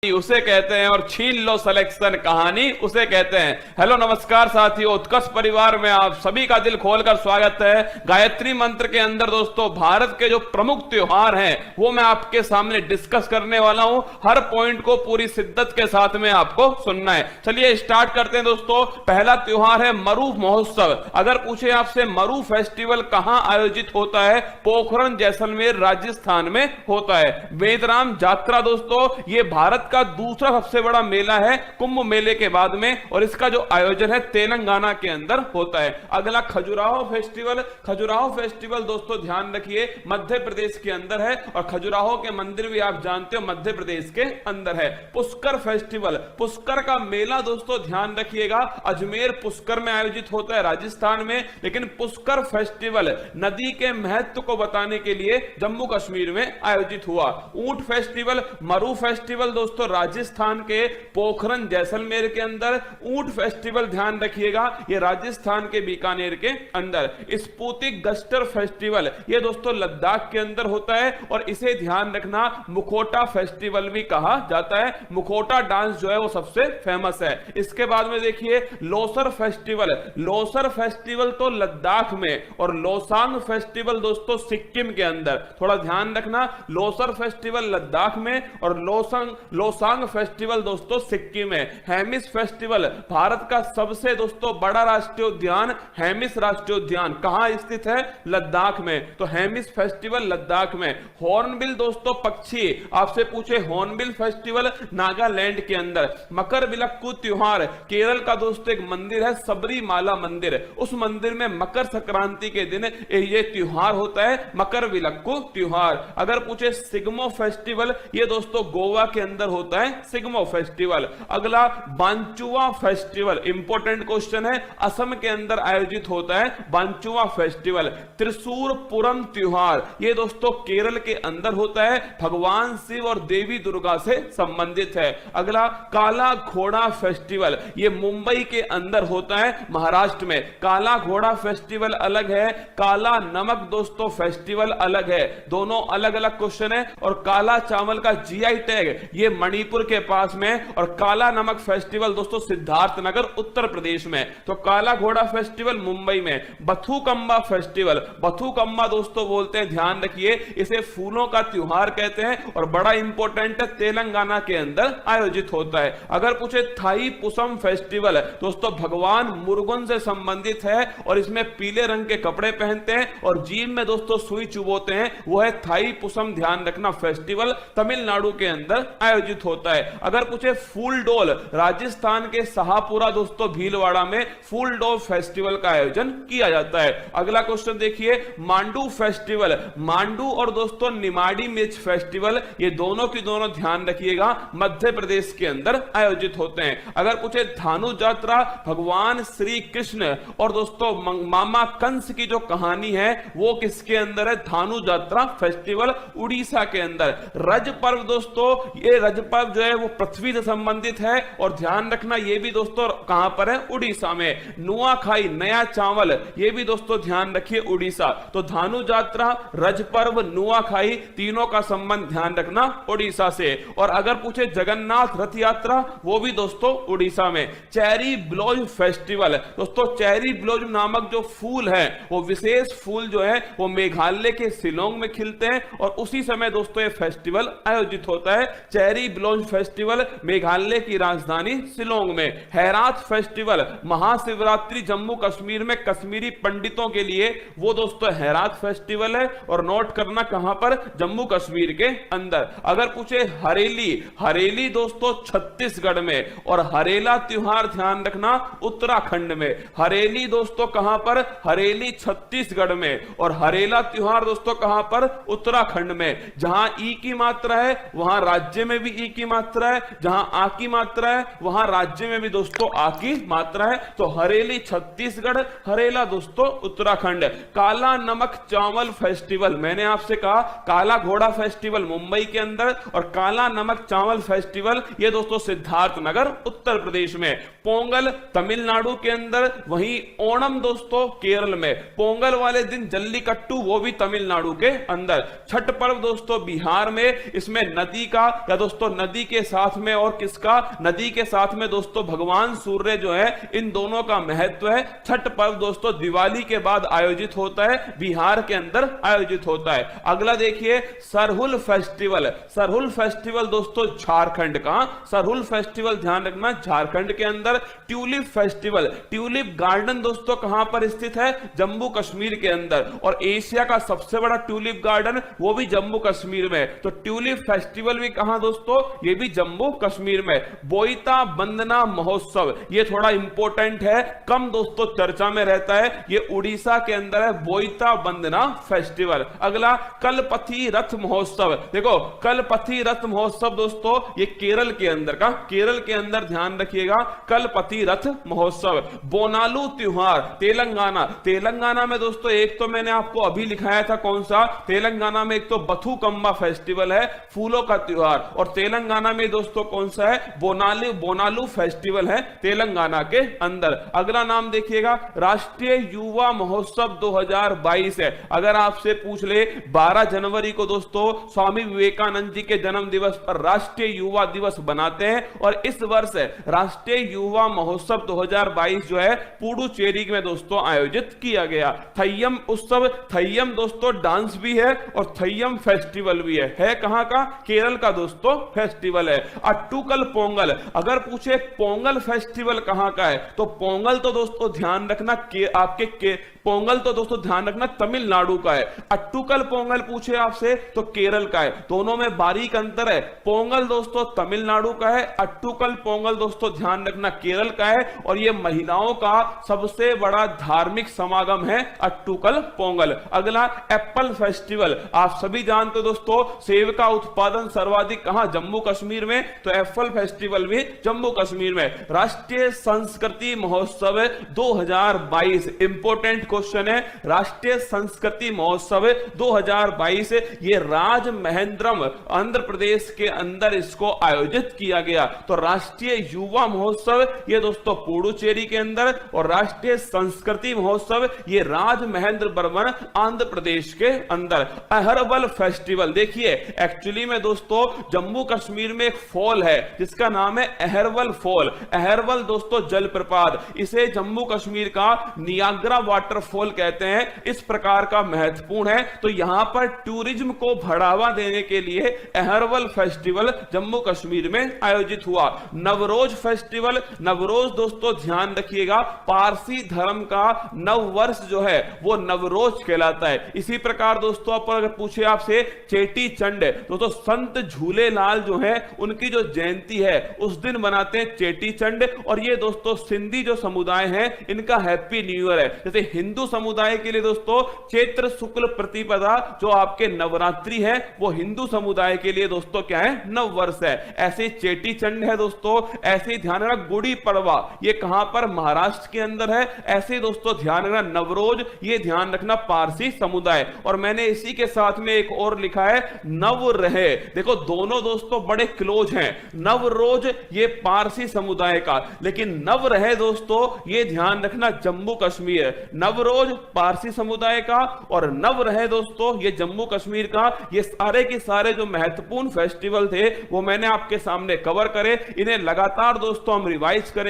उसे कहते हैं और छीन लो सिलेक्शन कहानी उसे कहते हैं। हेलो नमस्कार साथियों, उत्कर्ष परिवार में आप सभी का दिल खोलकर स्वागत है। गायत्री मंत्र के अंदर दोस्तों भारत के जो प्रमुख त्योहार हैं वो मैं आपके सामने डिस्कस करने वाला हूं। हर पॉइंट को पूरी शिद्दत के साथ में आपको सुनना है। चलिए स्टार्ट करते हैं दोस्तों। पहला त्योहार है मरु महोत्सव। अगर पूछे आपसे मरु फेस्टिवल कहां आयोजित होता है, पोखरण जैसलमेर राजस्थान में होता है। वेदराम यात्रा दोस्तों ये भारत का दूसरा सबसे बड़ा मेला है कुंभ मेले के बाद में, और इसका जो आयोजन है तेलंगाना के अंदर होता है। अगला खजुराहो फेस्टिवल। खजुराहो फेस्टिवल दोस्तों ध्यान रखिए मध्य प्रदेश के अंदर है, और खजुराहो के मंदिर भी आप जानते हो मध्य प्रदेश के अंदर है। पुष्कर फेस्टिवल, पुष्कर का मेला दोस्तों ध्यान रखिएगा अजमेर पुष्कर में आयोजित होता है राजस्थान में, लेकिन पुष्कर फेस्टिवल नदी के महत्व को बताने के लिए जम्मू कश्मीर में आयोजित हुआ। ऊंट फेस्टिवल, मरु फेस्टिवल दोस्तों राजस्थान के पोखरण जैसलमेर के अंदर। ऊंट फेस्टिवल ध्यान रखिएगा ये राजस्थान के बीकानेर के अंदर। स्पुतिक गस्टर फेस्टिवल ये दोस्तों लद्दाख के अंदर होता है, और इसे ध्यान रखना मुखोटा फेस्टिवल भी कहा जाता है। मुखोटा डांस जो है वो सबसे फेमस है। इसके बाद में देखिए लोसर फेस्टिवल। लोसर फेस्टिवल तो लद्दाख में, और लोसांग फेस्टिवल दोस्तों सिक्किम के अंदर। थोड़ा ध्यान रखना लोसर फेस्टिवल लद्दाख में और लोसांग फेस्टिवल दोस्तों सिक्किम में। हेमिस फेस्टिवल भारत का सबसे दोस्तों बड़ा राष्ट्रीय उद्यान हेमिस राष्ट्रीय उद्यान कहां स्थित है, लद्दाख में, तो हेमिस फेस्टिवल लद्दाख में। हॉर्नबिल दोस्तों पक्षी, आपसे पूछे हॉर्नबिल फेस्टिवल नागालैंड के अंदर। मकर विलक्कू त्योहार केरल का दोस्तों एक मंदिर है सबरीमाला मंदिर, उस मंदिर में मकर संक्रांति के दिन ये त्योहार होता है मकर विलक्कू त्योहार। अगर पूछे सिग्मो फेस्टिवल ये दोस्तों गोवा के अंदर होता है सिग्मो फेस्टिवल। अगला बांचुआ फेस्टिवल, इंपॉर्टेंट क्वेश्चन है, असम के अंदर आयोजित होता है बांचुआ फेस्टिवल। त्रिशूर पुरम त्योहार ये दोस्तों केरल के अंदर होता है, भगवान शिव और देवी दुर्गा से संबंधित है। अगला काला घोड़ा फेस्टिवल ये मुंबई के अंदर होता है महाराष्ट्र में। काला घोड़ा फेस्टिवल अलग है, काला नमक दोस्तों फेस्टिवल अलग है, दोनों अलग अलग क्वेश्चन है। और काला चावल का जीआई टैग ये मणिपुर के पास में, और काला नमक फेस्टिवल दोस्तों सिद्धार्थनगर उत्तर प्रदेश में। तो काला घोड़ा फेस्टिवल मुंबई में। बथुकम्मा फेस्टिवल, बथुकम्मा दोस्तों बोलते हैं ध्यान रखिए इसे फूलों का त्योहार कहते हैं, और बड़ा इंपॉर्टेंट है तेलंगाना के अंदर आयोजित होता है। अगर पूछे थाई पुसम फेस्टिवल दोस्तों भगवान मुरुगन से संबंधित है, और इसमें पीले रंग के कपड़े पहनते हैं और जीभ में दोस्तों सुई चुभोते हैं, वो है थाई पुसम ध्यान रखना फेस्टिवल तमिलनाडु के अंदर आयोजित होता है। अगर पूछे फूल डोल, राजस्थान के शाहपुरा दोस्तों भीलवाड़ा में फूल डोल फेस्टिवल का आयोजन किया जाता है। अगला क्वेश्चन देखिए मांडू फेस्टिवल। मांडू और दोस्तों निमाड़ी मिर्च फेस्टिवल ये दोनों की दोनों ध्यान रखिएगा मध्य प्रदेश के अंदर आयोजित होते हैं। अगर पूछे धानु यात्रा, भगवान श्री कृष्ण और दोस्तों मामा कंस की जो कहानी है वो किसके अंदर है, धानु यात्रा फेस्टिवल उड़ीसा के अंदर। रज पर्व दोस्तों ये रज पर्व जो है वो पृथ्वी से संबंधित है, और ध्यान रखना ये भी दोस्तों कहां पर है, उड़ीसा में। नुआखाई नया चावल ये भी दोस्तों ध्यान रखिए उड़ीसा। तो धानु यात्रा, रज पर्व, नुआखाई तीनों का संबंध ध्यान रखना उड़ीसा से। और अगर पूछे जगन्नाथ रथ यात्रा वो भी दोस्तों उड़ीसा में। चेरी ब्लॉज फेस्टिवल दोस्तों, चेरी ब्लॉज नामक जो फूल है वो विशेष फूल जो है वो मेघालय के शिलोंग में खिलते हैं, और उसी समय दोस्तों ये फेस्टिवल आयोजित होता है। चेरी ब्लॉज फेस्टिवल मेघालय की राजधानी शिलोंग में। हैरात फेस्टिवल महाशिवरात्रि जम्मू कश्मीर में कश्मीरी पंडितों के लिए वो दोस्तों हैरात फेस्टिवल है, और नोट करना कहां पर, जम्मू कश्मीर के अंदर। अगर पूछे हरेली, हरेली दोस्तों छत्तीसगढ़ में, और हरेला त्योहार ध्यान रखना उत्तराखंड में। हरेली दोस्तों कहां पर, हरेली छत्तीसगढ़ में, और हरेला त्योहार दोस्तों कहां पर, उत्तराखंड में। जहां ई की मात्रा है वहां राज्य में भी ई की मात्रा है, जहां आ की मात्रा है वहां राज्य में भी दोस्तों आ की मात्रा है। तो हरेली छत्तीसगढ़, हरेला दोस्तों उत्तराखंड। काला नमक चावल फेस्टिवल, मैंने आपसे कहा काला घोड़ा फेस्टिवल मुंबई के अंदर, और काला नमक चावल फेस्टिवल ये दोस्तों सिद्धार्थनगर उत्तर प्रदेश में। पोंगल तमिलनाडु के अंदर, वहीं ओणम दोस्तों केरल में। पोंगल वाले दिन जल्लीकट्टू वो भी तमिलनाडु के अंदर। छठ पर्व दोस्तों बिहार में, इसमें नदी का या दोस्तों दोस्तों नदी के साथ में, और किसका, नदी के साथ में दोस्तों भगवान सूर्य जो है, इन दोनों का महत्व है। छठ पर्व दोस्तों दिवाली के बाद आयोजित होता है, बिहार के अंदर आयोजित होता है। अगला देखिए सरहुल फेस्टिवल। सरहुल फेस्टिवल दोस्तों झारखंड का, सरहुल फेस्टिवल ध्यान रखना झारखंड के अंदर। ट्यूलिप फेस्टिवल, ट्यूलिप गार्डन दोस्तों कहां पर स्थित है, जम्मू कश्मीर के अंदर, और एशिया का सबसे बड़ा ट्यूलिप गार्डन वो भी जम्मू कश्मीर में। तो ट्यूलिप फेस्टिवल भी कहां दोस्तों, ये भी जम्मू कश्मीर में। बोईता बंदना महोत्सव, ये थोड़ा इंपॉर्टेंट है, कम दोस्तों चर्चा में रहता है, ये उड़ीसा के अंदर है, बोईता बंदना फेस्टिवल। अगला कलपथी रथ महोत्सव। देखो कलपथी रथ महोत्सव दोस्तों ये केरल के अंदर का, केरल के अंदर ध्यान रखिएगा, कलपथी रथ महोत्सव। बोनालू त्योहार तेलंगाना, तेलंगाना में दोस्तों एक तो मैंने आपको अभी लिखाया था कौन सा, तेलंगाना में एक तो बथुकम्मा फेस्टिवल है, फूलों का त्योहार, और तेलंगाना में दोस्तों कौन सा है, बोनालू फेस्टिवल है तेलंगाना के अंदर। अगला नाम देखिएगा राष्ट्रीय युवा महोत्सव 2022 है। अगर आपसे पूछ ले 12 जनवरी को दोस्तों स्वामी विवेकानंद जी के जन्म दिवस पर राष्ट्रीय युवा दिवस बनाते हैं, और इस वर्ष राष्ट्रीय युवा महोत्सव 2022 जो है पुडुचेरी में दोस्तों आयोजित किया गया। थय्यम उत्सव, थय्यम दोस्तों डांस भी है और थय्यम फेस्टिवल भी है कहां का, केरल का दोस्तों फेस्टिवल है। अट्टुकल पोंगल, अगर पूछे पोंगल फेस्टिवल कहां का है, तो पोंगल तो दोस्तों ध्यान रखना पोंगल तो दोस्तों ध्यान रखना तमिलनाडु का है। अट्टुकल पोंगल पूछे आपसे तो केरल का है, दोनों में बारीक अंतर है। पोंगल दोस्तों तमिलनाडु का है, अट्टुकल पोंगल दोस्तों ध्यान रखना केरल का है, और यह महिलाओं का सबसे बड़ा धार्मिक समागम है अट्टुकल पोंगल। अगला एप्पल फेस्टिवल, आप सभी जानते हो दोस्तों सेब का उत्पादन सर्वाधिक कहां, जम्मू कश्मीर में, तो एप्पल फेस्टिवल भी जम्मू कश्मीर में। राष्ट्रीय संस्कृति महोत्सव 2022 इंपोर्टेंट क्वेश्चन है, राष्ट्रीय संस्कृति महोत्सव 2022 ये राजमहेंद्रम आंध्र प्रदेश के अंदर इसको आयोजित किया गया। तो राष्ट्रीय युवा महोत्सव ये दोस्तों पुडुचेरी के अंदर, और राष्ट्रीय संस्कृति महोत्सव ये राजमहेंद्रवरम आंध्र प्रदेश के अंदर। अहरबल फेस्टिवल, देखिए एक्चुअली में दोस्तों जम्मू कश्मीर में एक फॉल है जिसका नाम है अहरबल फॉल। अहरबल दोस्तों जलप्रपात, इसे जम्मू कश्मीर का नियाग्रा वाटरफॉल कहते हैं, इस प्रकार का महत्वपूर्ण है। तो यहां पर टूरिज्म को बढ़ावा देने के लिए अहरबल फेस्टिवल जम्मू कश्मीर में आयोजित हुआ। नवरोज फेस्टिवल, नवरोज दोस्तों ध्यान रखिएगा पारसी धर्म का नव वर्ष जो है वो नवरोज कहलाता है। इसी प्रकार दोस्तों आप अगर पूछे आपसे चेटी चंड, दोस्तों संत झूलेलाल जो है उनकी जो जयंती है उस दिन मनाते हैं चेटी चंड, और ये दोस्तों सिंधी जो समुदाय है इनका हैप्पी न्यू ईयर है। जैसे हिंदू समुदाय के लिए दोस्तों चैत्र शुक्ल प्रतिपदा जो आपके नवरात्रि है, वो हिंदू समुदाय के लिए दोस्तों क्या है, नव वर्ष है। ऐसे चेटी चंड है दोस्तों, ऐसे ही ध्यान रखना गुड़ी पड़वा ये कहां पर, महाराष्ट्र के अंदर है। ऐसे दोस्तों ध्यान रखना नवरोज, ये ध्यान रखना पारसी समुदाय। और मैंने इसी के साथ में एक और लिखा है नव रहे, देखो दोनों दोस्तों बड़े क्लोज हैं। नवरोज ये पारसी समुदाय का, लेकिन नव रहे दोस्तों ये ध्यान रखना जम्मू कश्मीर। नवरोज पारसी समुदाय का और नव रहे दोस्तों ये जम्मू कश्मीर का। ये सारे के सारे जो महत्वपूर्ण फेस्टिवल थे वो मैंने आपके सामने कवर करे, इन्हें लगातार दोस्तों हम रिवाइज करें।